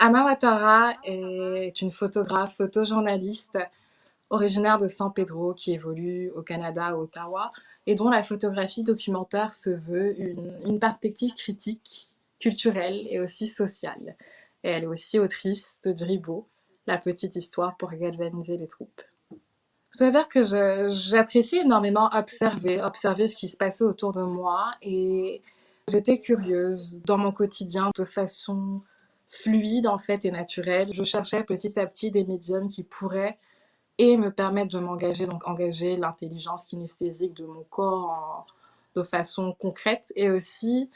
Ama Ouattara est une photographe, photojournaliste originaire de San Pedro qui évolue au Canada, à Ottawa, et dont la photographie documentaire se veut une perspective critique, culturelle et aussi sociale. Et elle est aussi autrice de Dribo, la petite histoire pour galvaniser les troupes. Je dois dire que j'apprécie énormément observer ce qui se passait autour de moi et j'étais curieuse dans mon quotidien de façon fluide en fait et naturelle. Je cherchais petit à petit des médiums qui pourraient et me permettre de m'engager, donc engager l'intelligence kinesthésique de mon corps de façon concrète et aussi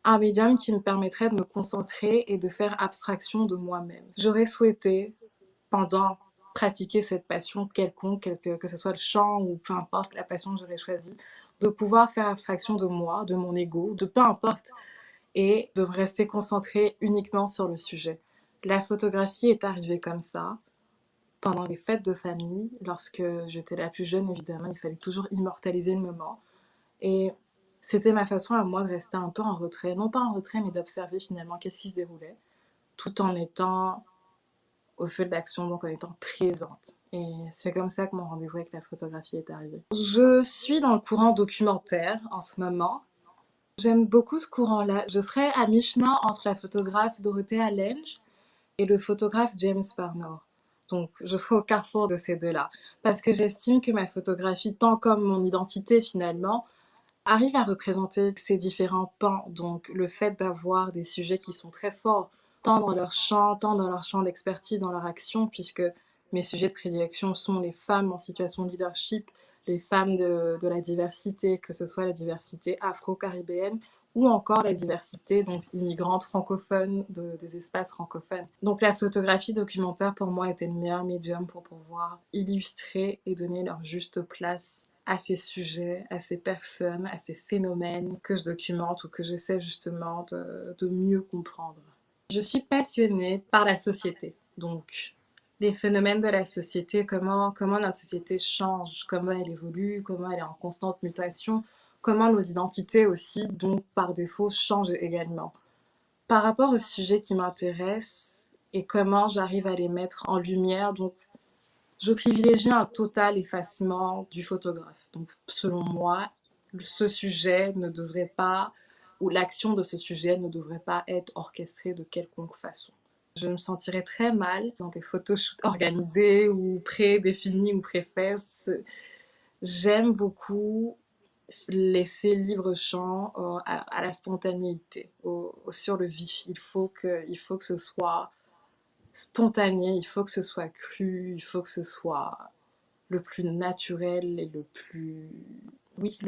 un médium qui me permettrait de me concentrer et de faire abstraction de moi-même. J'aurais souhaité pendant pratiquer cette passion quelconque, que ce soit le chant ou peu importe la passion que j'aurais choisie, de pouvoir faire abstraction de moi, de mon ego, de peu importe, et de rester concentrée uniquement sur le sujet. La photographie est arrivée comme ça, pendant les fêtes de famille, lorsque j'étais la plus jeune, évidemment, il fallait toujours immortaliser le moment. Et c'était ma façon à moi de rester un peu en retrait, non pas en retrait, mais d'observer finalement qu'est-ce qui se déroulait, tout en étant au feu de l'action, donc en étant présente. Et c'est comme ça que mon rendez-vous avec la photographie est arrivé. Je suis dans le courant documentaire en ce moment. J'aime beaucoup ce courant-là. Je serais à mi-chemin entre la photographe Dorothea Lange et le photographe James Barnard. Donc, je serai au carrefour de ces deux-là. Parce que j'estime que ma photographie, tant comme mon identité finalement, arrive à représenter ces différents pans. Donc, le fait d'avoir des sujets qui sont très forts, tant dans leur champ d'expertise, dans leur action, puisque mes sujets de prédilection sont les femmes en situation de leadership, les femmes de la diversité, que ce soit la diversité afro-caribéenne ou encore la diversité donc immigrante francophone des espaces francophones. Donc la photographie documentaire pour moi était le meilleur médium pour pouvoir illustrer et donner leur juste place à ces sujets, à ces personnes, à ces phénomènes que je documente ou que j'essaie justement de mieux comprendre. Je suis passionnée par la société, donc les phénomènes de la société, comment notre société change, comment elle évolue, comment elle est en constante mutation, comment nos identités aussi, donc par défaut, changent également. Par rapport aux sujets qui m'intéressent et comment j'arrive à les mettre en lumière, donc je privilégie un total effacement du photographe. Donc selon moi, ce sujet ne devrait pas, ou l'action de ce sujet ne devrait pas être orchestrée de quelconque façon. Je me sentirais très mal dans des photoshoots organisés ou prédéfinis ou préfaits. J'aime beaucoup laisser libre champ à la spontanéité, sur le vif. Il faut que ce soit spontané, il faut que ce soit cru, il faut que ce soit le plus naturel et le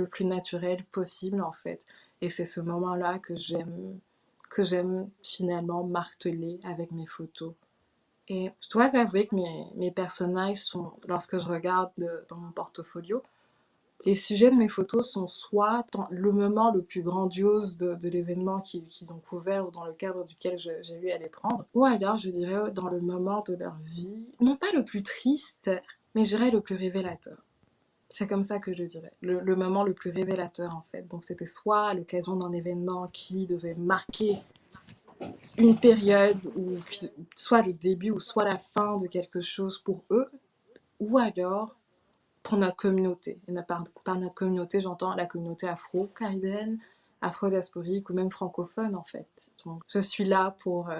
plus naturel possible en fait. Et c'est ce moment-là que j'aime finalement marteler avec mes photos. Et je dois avouer que mes personnages sont, lorsque je regarde dans mon portfolio, les sujets de mes photos sont soit dans le moment le plus grandiose de l'événement qu'ils ont couvert ou dans le cadre duquel j'ai eu à les prendre, ou alors je dirais dans le moment de leur vie, non pas le plus triste, mais je dirais le plus révélateur. C'est comme ça que je dirais, le moment le plus révélateur en fait. Donc c'était soit à l'occasion d'un événement qui devait marquer une période, ou soit le début ou soit la fin de quelque chose pour eux, ou alors pour notre communauté. Et par notre communauté, j'entends la communauté afro-caribéenne, afro-diasporique ou même francophone en fait. Donc je suis là pour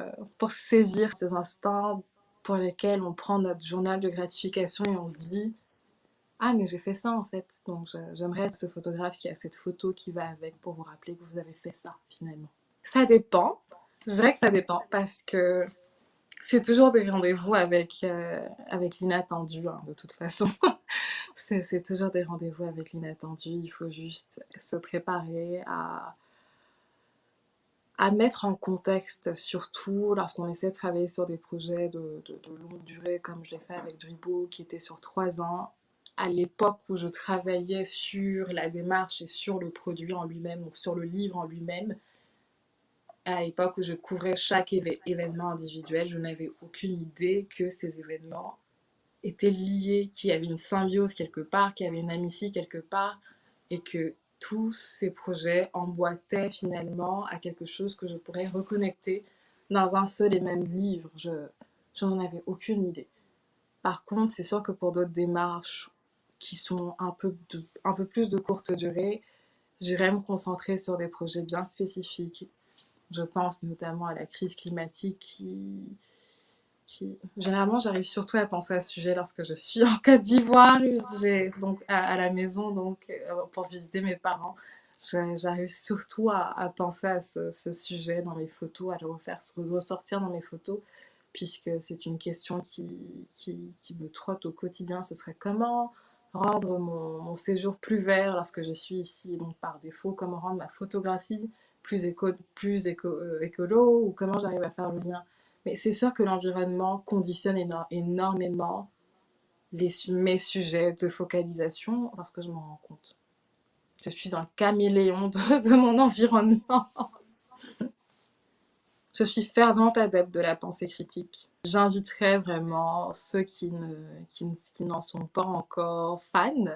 saisir ces instants pour lesquels on prend notre journal de gratification et on se dit ah mais j'ai fait ça en fait. Donc j'aimerais être ce photographe qui a cette photo qui va avec pour vous rappeler que vous avez fait ça finalement. Ça dépend. Je dirais que ça dépend parce que c'est toujours des rendez-vous avec l'inattendu, hein, de toute façon. C'est toujours des rendez-vous avec l'inattendu. Il faut juste se préparer à mettre en contexte, surtout lorsqu'on essaie de travailler sur des projets de longue durée, comme je l'ai fait avec Dribo, qui était sur 3 ans. À l'époque où je travaillais sur la démarche et sur le produit en lui-même, ou sur le livre en lui-même, à l'époque où je couvrais chaque événement individuel, je n'avais aucune idée que ces événements étaient liés, qu'il y avait une symbiose quelque part, qu'il y avait une amitié quelque part, et que tous ces projets emboîtaient finalement à quelque chose que je pourrais reconnecter dans un seul et même livre. Je n'en avais aucune idée. Par contre, c'est sûr que pour d'autres démarches qui sont un peu plus de courte durée, j'irai me concentrer sur des projets bien spécifiques. Je pense notamment à la crise climatique Généralement, j'arrive surtout à penser à ce sujet lorsque je suis en Côte d'Ivoire, j'ai donc à la maison donc pour visiter mes parents. J'arrive surtout à penser à ce sujet dans mes photos, à le refaire ressortir dans mes photos, puisque c'est une question qui me trotte au quotidien. Ce serait comment rendre mon séjour plus vert lorsque je suis ici, donc par défaut, comment rendre ma photographie écolo, ou comment j'arrive à faire le lien. Mais c'est sûr que l'environnement conditionne énormément mes sujets de focalisation parce que je m'en rends compte. Je suis un caméléon de mon environnement. Je suis fervente adepte de la pensée critique. J'inviterais vraiment ceux qui n'en sont pas encore fans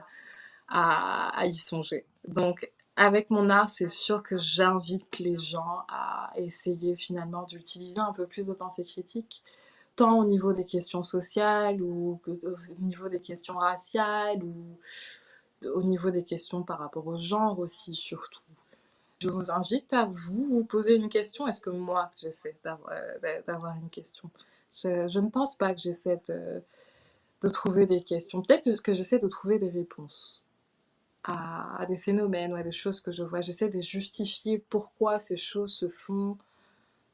à y songer. Donc, avec mon art, c'est sûr que j'invite les gens à essayer finalement d'utiliser un peu plus de pensée critique, tant au niveau des questions sociales ou au niveau des questions raciales ou au niveau des questions par rapport au genre aussi surtout. Je vous invite à vous poser une question. Est-ce que moi, j'essaie d'avoir une question? Je ne pense pas que j'essaie de trouver des questions. Peut-être que j'essaie de trouver des réponses à des phénomènes ou à des choses que je vois. J'essaie de justifier pourquoi ces choses se font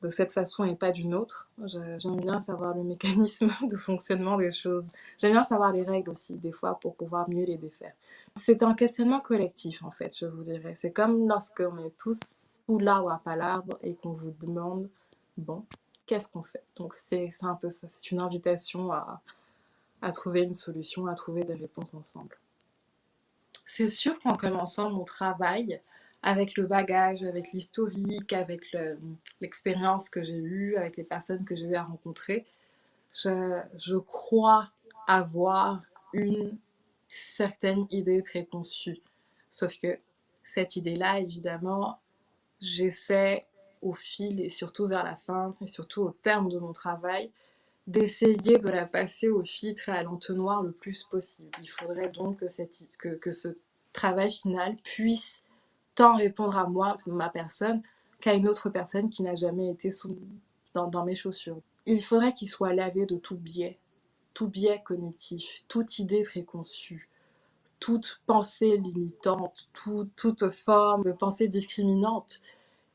de cette façon et pas d'une autre. J'aime bien savoir le mécanisme de fonctionnement des choses. J'aime bien savoir les règles aussi, des fois, pour pouvoir mieux les défaire. C'est un questionnement collectif, en fait, je vous dirais. C'est comme lorsqu'on est tous sous l'arbre à pas l'arbre et qu'on vous demande, bon, qu'est-ce qu'on fait? Donc c'est un peu ça, c'est une invitation à trouver une solution, à trouver des réponses ensemble. C'est sûr qu'en commençant mon travail, avec le bagage, avec l'historique, avec l'expérience que j'ai eue, avec les personnes que j'ai eu à rencontrer, je crois avoir une certaine idée préconçue. Sauf que cette idée-là, évidemment, j'essaie au fil et surtout vers la fin et surtout au terme de mon travail, d'essayer de la passer au filtre et à l'entonnoir le plus possible. Il faudrait donc que ce travail final puisse tant répondre à moi, ma personne, qu'à une autre personne qui n'a jamais été dans mes chaussures. Il faudrait qu'il soit lavé de tout biais cognitif, toute idée préconçue, toute pensée limitante, toute forme de pensée discriminante.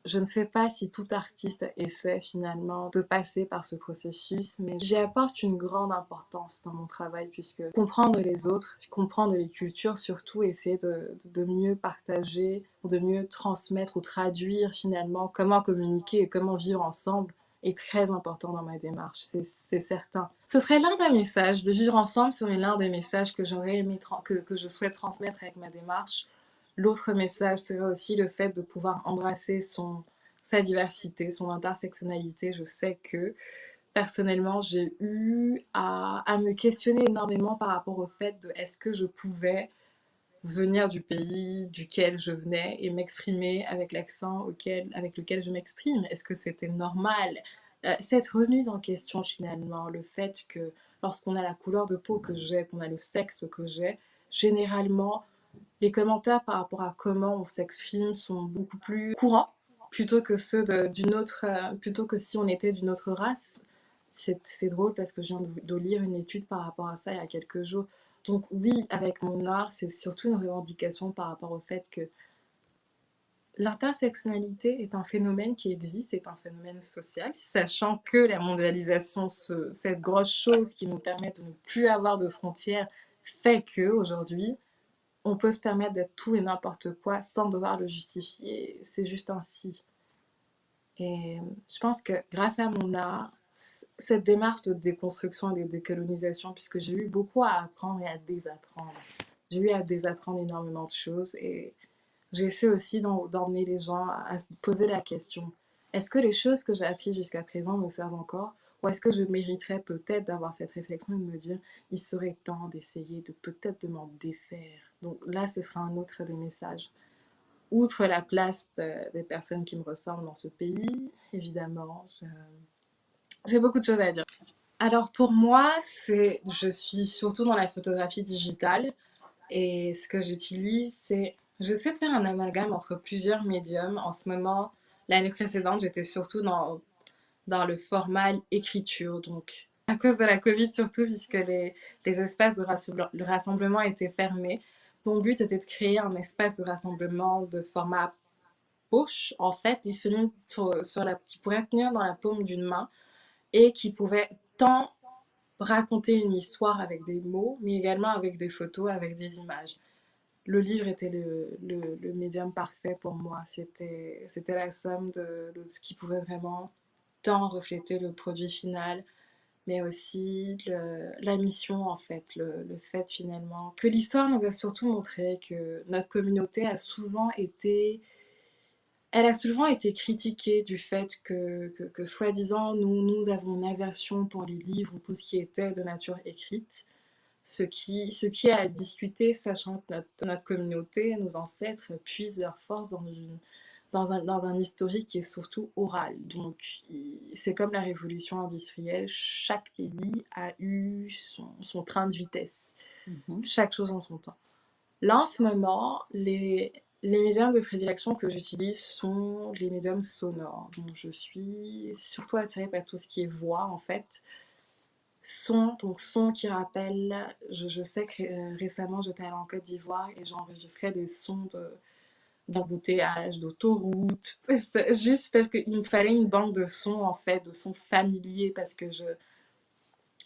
Je ne sais pas si tout artiste essaie finalement de passer par ce processus, mais j'y apporte une grande importance dans mon travail puisque comprendre les autres, comprendre les cultures surtout, essayer de mieux partager, ou de mieux transmettre ou traduire finalement comment communiquer et comment vivre ensemble est très important dans ma démarche, c'est certain. Ce serait l'un des messages, le vivre ensemble serait l'un des messages que j'aurais aimé, que je souhaite transmettre avec ma démarche. L'autre message serait aussi le fait de pouvoir embrasser sa diversité, son intersectionnalité. Je sais que personnellement, j'ai eu à me questionner énormément par rapport au fait de est-ce que je pouvais venir du pays duquel je venais et m'exprimer avec l'accent avec lequel je m'exprime. Est-ce que c'était normal? Cette remise en question finalement, le fait que lorsqu'on a la couleur de peau que j'ai, qu'on a le sexe que j'ai, généralement, les commentaires par rapport à comment on s'exprime sont beaucoup plus courants plutôt que plutôt que si on était d'une autre race. C'est drôle parce que je viens de lire une étude par rapport à ça il y a quelques jours. Donc oui, avec mon art, c'est surtout une revendication par rapport au fait que l'intersectionnalité est un phénomène qui existe, est un phénomène social, sachant que la mondialisation, cette grosse chose qui nous permet de ne plus avoir de frontières, fait que aujourd'hui, on peut se permettre d'être tout et n'importe quoi sans devoir le justifier. C'est juste ainsi. Et je pense que grâce à mon art, cette démarche de déconstruction et de décolonisation, puisque j'ai eu beaucoup à apprendre et à désapprendre. J'ai eu à désapprendre énormément de choses et j'essaie aussi d'emmener les gens à se poser la question. Est-ce que les choses que j'ai apprises jusqu'à présent me servent encore? Ou est-ce que je mériterais peut-être d'avoir cette réflexion et de me dire, il serait temps d'essayer de peut-être de m'en défaire. Donc là, ce sera un autre des messages. Outre la place des personnes qui me ressemblent dans ce pays, évidemment, J'ai beaucoup de choses à dire. Alors pour moi, je suis surtout dans la photographie digitale et ce que j'utilise, j'essaie de faire un amalgame entre plusieurs médiums. En ce moment, l'année précédente, j'étais surtout dans le format écriture, donc à cause de la Covid surtout, puisque les espaces de rassemblement étaient fermés. Mon but était de créer un espace de rassemblement de format poche, en fait, disponible qui pourrait tenir dans la paume d'une main et qui pouvait tant raconter une histoire avec des mots, mais également avec des photos, avec des images. Le livre était le médium parfait pour moi. C'était la somme de ce qui pouvait vraiment tant refléter le produit final, mais aussi la mission en fait, le fait finalement que l'histoire nous a surtout montré que notre communauté elle a souvent été critiquée du fait que soi-disant, nous avons une aversion pour les livres ou tout ce qui était de nature écrite, ce qui est à discuter, sachant que notre communauté, nos ancêtres, puisent leur force dans un historique qui est surtout oral. Donc, c'est comme la révolution industrielle, chaque pays a eu son train de vitesse, chaque chose en son temps. Là, en ce moment, les médiums de prédilection que j'utilise sont les médiums sonores. Donc, je suis surtout attirée par tout ce qui est voix, en fait. Son qui rappelle, je sais que récemment, j'étais allée en Côte d'Ivoire et j'enregistrais des sons d'embouteillage, d'autoroute, juste parce qu'il me fallait une banque de sons, en fait, de sons familiers, parce que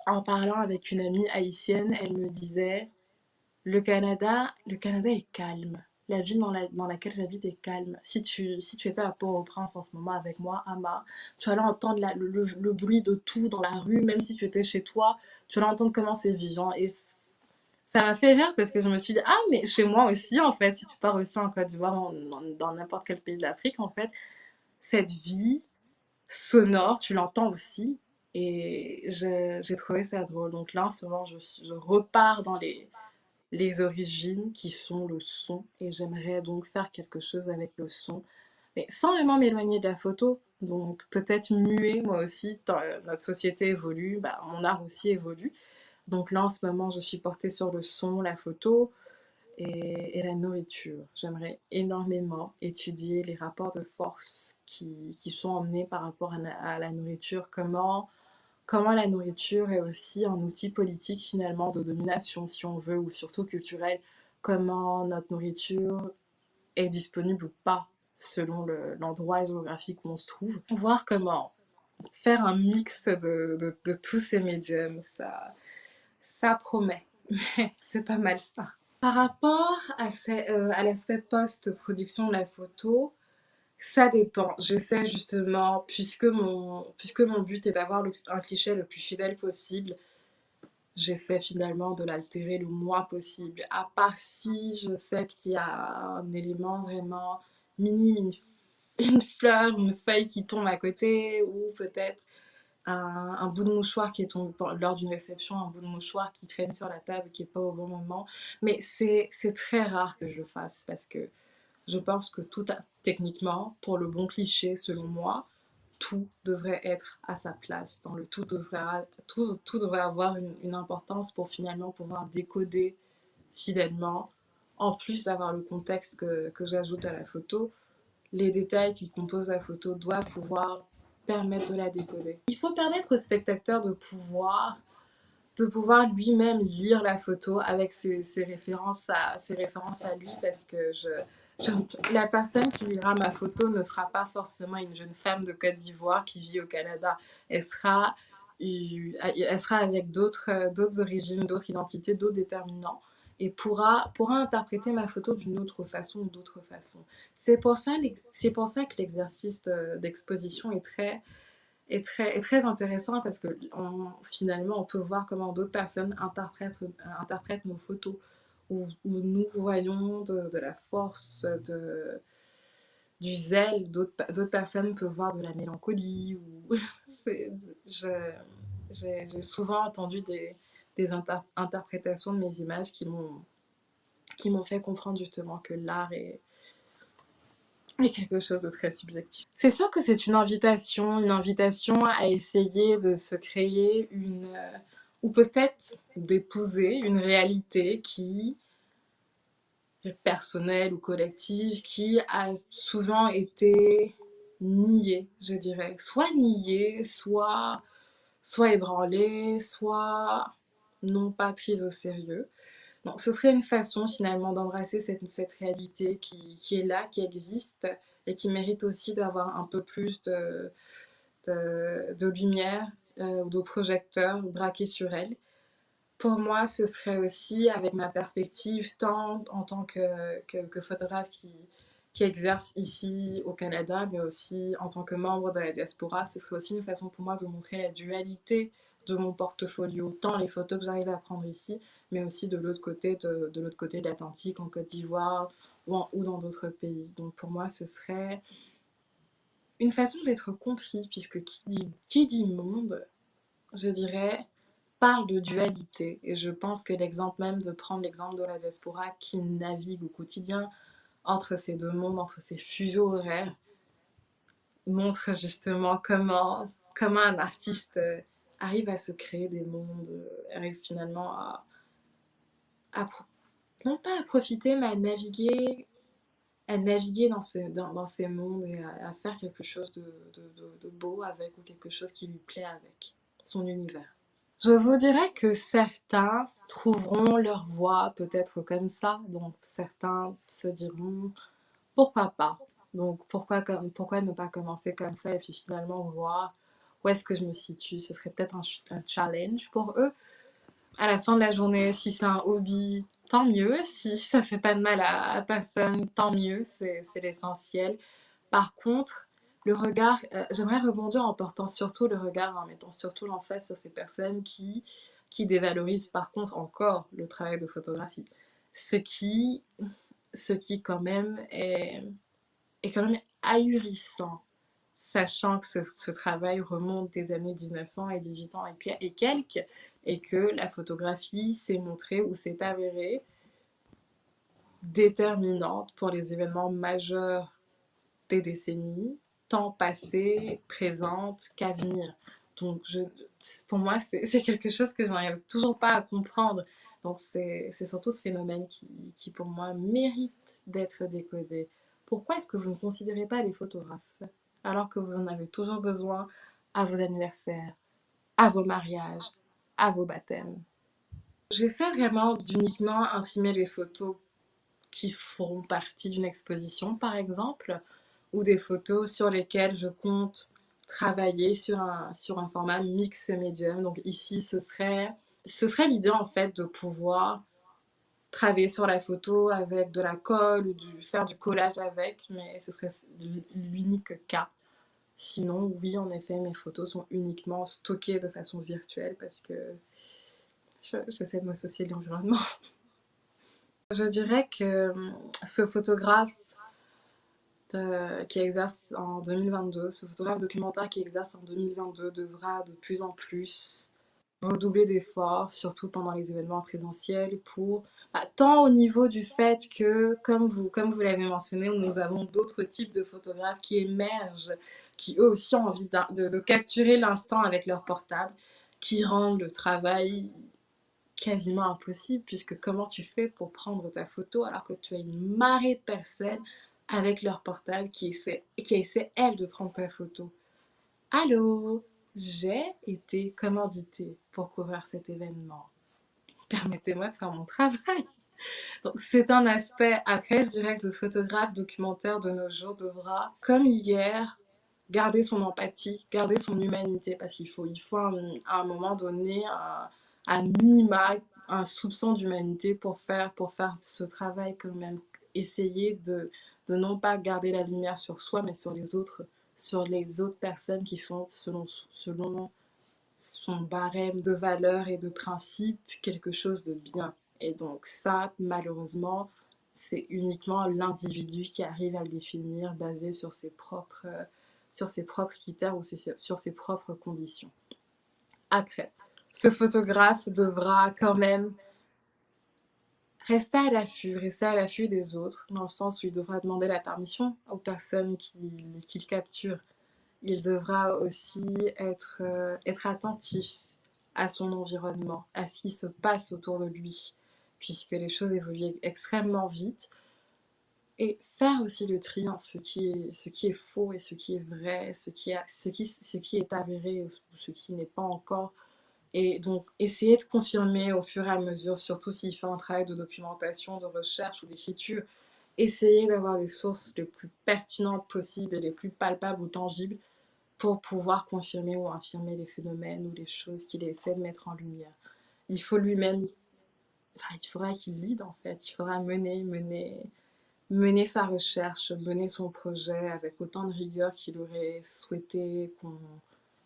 en parlant avec une amie haïtienne, elle me disait le Canada est calme. La ville dans laquelle j'habite est calme. Si tu étais à Port-au-Prince en ce moment avec moi, Ama, tu allais entendre le bruit de tout dans la rue, même si tu étais chez toi, tu allais entendre comment c'est vivant. Et ça m'a fait rire parce que je me suis dit, ah, mais chez moi aussi, en fait, si tu pars aussi en Côte d'Ivoire, dans n'importe quel pays d'Afrique, en fait, cette vie sonore, tu l'entends aussi. Et j'ai trouvé ça drôle. Donc là, en ce moment, je repars dans les origines qui sont le son et j'aimerais donc faire quelque chose avec le son mais sans vraiment m'éloigner de la photo donc peut-être muer moi aussi notre société évolue bah, mon art aussi évolue donc là en ce moment je suis portée sur le son la photo et la nourriture j'aimerais énormément étudier les rapports de force qui sont emmenés par rapport à la nourriture comment la nourriture est aussi un outil politique finalement de domination si on veut ou surtout culturel, comment notre nourriture est disponible ou pas selon l'endroit géographique où on se trouve. Voir comment faire un mix de tous ces médiums, ça promet. C'est pas mal ça. Par rapport à l'aspect post-production de la photo, ça dépend. J'essaie justement, puisque mon but est d'avoir un cliché le plus fidèle possible, j'essaie finalement de l'altérer le moins possible. À part si je sais qu'il y a un élément vraiment minime, une fleur, une feuille qui tombe à côté, ou peut-être un bout de mouchoir qui est tombé lors d'une réception, un bout de mouchoir qui traîne sur la table qui n'est pas au bon moment. Mais c'est très rare que je le fasse parce que je pense que techniquement, pour le bon cliché, selon moi, tout devrait être à sa place. Tout devrait avoir une importance pour finalement pouvoir décoder fidèlement, en plus d'avoir le contexte que j'ajoute à la photo, les détails qui composent la photo doivent pouvoir permettre de la décoder. Il faut permettre au spectateur de pouvoir lui-même lire la photo avec ses références à lui parce que la personne qui lira ma photo ne sera pas forcément une jeune femme de Côte d'Ivoire qui vit au Canada. Elle sera avec d'autres origines, d'autres identités, d'autres déterminants et pourra interpréter ma photo d'une autre façon ou d'autres façons. C'est pour ça que l'exercice d'exposition est très intéressant parce que finalement, on peut voir comment d'autres personnes interprètent nos photos, où nous voyons de la force, du zèle, d'autres personnes peuvent voir de la mélancolie. C'est- je- j'ai souvent entendu des interprétations de mes images qui m'ont fait comprendre justement que l'art et quelque chose de très subjectif. C'est sûr que c'est une invitation à essayer de se créer ou peut-être d'épouser une réalité qui personnelle ou collective qui a souvent été niée, je dirais. Soit niée, soit ébranlée, soit non pas prise au sérieux. Donc, ce serait une façon finalement d'embrasser cette réalité qui est là, qui existe et qui mérite aussi d'avoir un peu plus de lumière ou de projecteurs braqués sur elle. Pour moi, ce serait aussi, avec ma perspective, tant en tant que photographe qui exerce ici au Canada, mais aussi en tant que membre de la diaspora, ce serait aussi une façon pour moi de montrer la dualité de mon portfolio, tant les photos que j'arrive à prendre ici, mais aussi de l'autre côté de l'Atlantique, en Côte d'Ivoire ou dans d'autres pays. Donc pour moi, ce serait une façon d'être compris, puisque qui dit monde, je dirais parle de dualité. Et je pense que l'exemple même de prendre l'exemple de la diaspora qui navigue au quotidien entre ces deux mondes, entre ces fuseaux horaires, montre justement comment un artiste arrive à se créer des mondes, arrive finalement à non pas à profiter, mais à naviguer dans ces mondes et à faire quelque chose de beau avec ou quelque chose qui lui plaît avec son univers. Je vous dirais que certains trouveront leur voie peut-être comme ça, donc certains se diront pourquoi pas. Donc pourquoi ne pas commencer comme ça et puis finalement voir où est-ce que je me situe. Ce serait peut-être un challenge pour eux. À la fin de la journée, si c'est un hobby, tant mieux. Si ça fait pas de mal à personne, tant mieux. C'est l'essentiel. Par contre, le regard, j'aimerais rebondir en portant surtout le regard, en mettant surtout l'emphase sur ces personnes qui dévalorisent par contre encore le travail de photographie. Ce qui, ce qui quand même est quand même ahurissant, sachant que ce travail remonte des années 1900 et 18 ans et quelques, et que la photographie s'est montrée ou s'est avérée déterminante pour les événements majeurs des décennies, tant passées, présentes qu'à venir. Donc, pour moi, c'est quelque chose que je n'arrive toujours pas à comprendre. Donc, c'est surtout ce phénomène qui, pour moi, mérite d'être décodé. Pourquoi est-ce que vous ne considérez pas les photographes alors que vous en avez toujours besoin à vos anniversaires, à vos mariages, à vos baptêmes? J'essaie vraiment d'uniquement imprimer les photos qui feront partie d'une exposition, par exemple, ou des photos sur lesquelles je compte travailler sur un format mix médium. Donc ici, ce serait l'idée en fait de pouvoir travailler sur la photo avec de la colle ou faire du collage avec, mais ce serait l'unique cas. Sinon, oui, en effet, mes photos sont uniquement stockées de façon virtuelle parce que j'essaie de m'associer de l'environnement. Je dirais que ce photographe qui exerce en 2022, ce photographe documentaire qui exerce en 2022 devra de plus en plus redoubler d'efforts, surtout pendant les événements présentiels, tant au niveau du fait que, comme vous l'avez mentionné, nous avons d'autres types de photographes qui émergent, qui eux aussi ont envie de capturer l'instant avec leur portable, qui rendent le travail quasiment impossible, puisque comment tu fais pour prendre ta photo alors que tu as une marée de personnes avec leur portable qui essaient elles, de prendre ta photo. Allô, j'ai été commanditée pour couvrir cet événement. Permettez-moi de faire mon travail. Donc, c'est un aspect. Après, je dirais que le photographe documentaire de nos jours devra, comme hier, garder son empathie, garder son humanité, parce qu'il faut à un moment donné un minima, un soupçon d'humanité pour faire ce travail quand même. Essayer de non pas garder la lumière sur soi, mais sur les autres personnes qui font selon son barème de valeurs et de principes quelque chose de bien. Et donc ça, malheureusement, c'est uniquement l'individu qui arrive à le définir basé sur ses propres critères ou sur ses propres conditions. Après, ce photographe devra quand même rester à l'affût des autres, dans le sens où il devra demander la permission aux personnes qu'il capture. Il devra aussi être attentif à son environnement, à ce qui se passe autour de lui, puisque les choses évoluent extrêmement vite. Et faire aussi le tri entre ce qui est faux et ce qui est vrai, ce qui est avéré ou ce qui n'est pas encore. Et donc, essayer de confirmer au fur et à mesure, surtout s'il fait un travail de documentation, de recherche ou d'écriture, essayer d'avoir les sources les plus pertinentes possibles et les plus palpables ou tangibles pour pouvoir confirmer ou infirmer les phénomènes ou les choses qu'il essaie de mettre en lumière. Il faut lui-même, enfin, il faudra qu'il lead en fait, il faudra mener sa recherche, mener son projet avec autant de rigueur qu'il aurait souhaité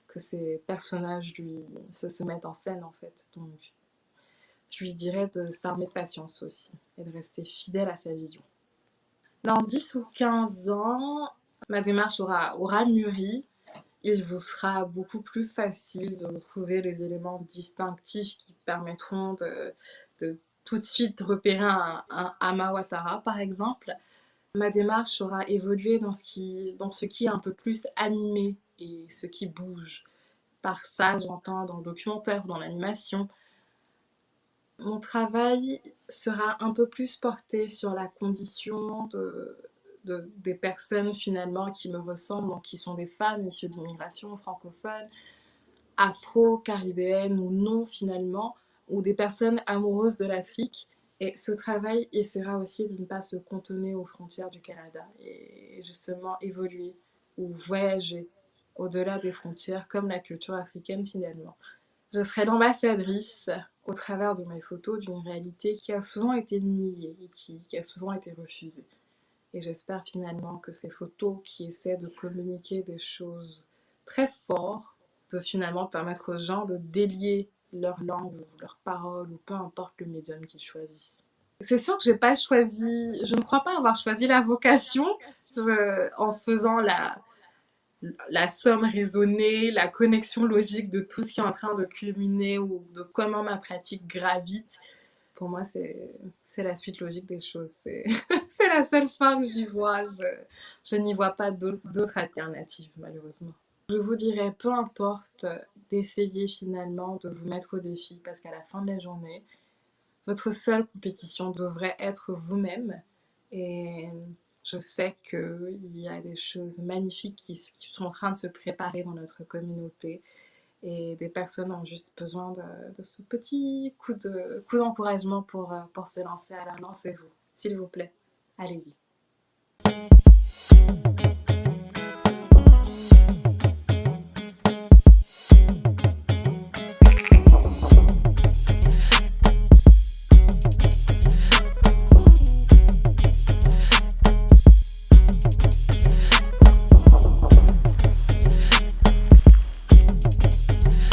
que ces personnages se mettent en scène en fait. Donc je lui dirais de s'armer de patience aussi et de rester fidèle à sa vision. Dans 10 ou 15 ans, ma démarche aura mûri. Il vous sera beaucoup plus facile de retrouver les éléments distinctifs qui permettront de tout de suite repérer un Amawatara, par exemple. Ma démarche aura évolué dans ce qui est un peu plus animé et ce qui bouge. Par ça, j'entends dans le documentaire, dans l'animation. Mon travail sera un peu plus porté sur la condition des personnes finalement qui me ressemblent, donc qui sont des femmes issues d'immigration francophone, afro-caribéenne ou non finalement, ou des personnes amoureuses de l'Afrique. Et ce travail essaiera aussi de ne pas se cantonner aux frontières du Canada et justement évoluer ou voyager au-delà des frontières comme la culture africaine finalement. Je serai l'ambassadrice au travers de mes photos d'une réalité qui a souvent été niée et qui a souvent été refusée. Et j'espère finalement que ces photos qui essaient de communiquer des choses très fortes, de finalement permettre aux gens de délier leur langue ou leurs paroles ou peu importe le médium qu'ils choisissent. C'est sûr que j'ai pas choisi, je ne crois pas avoir choisi la vocation en faisant la somme raisonnée, la connexion logique de tout ce qui est en train de culminer ou de comment ma pratique gravite. Pour moi, c'est la suite logique des choses. C'est la seule fin que j'y vois. Je n'y vois pas d'autres alternatives, malheureusement. Je vous dirais, peu importe, d'essayer finalement de vous mettre au défi parce qu'à la fin de la journée, votre seule compétition devrait être vous-même. Et je sais qu'il y a des choses magnifiques qui sont en train de se préparer dans notre communauté. Et des personnes ont juste besoin de ce petit coup d'encouragement pour se lancer. Alors lancez-vous, s'il vous plaît. Allez-y.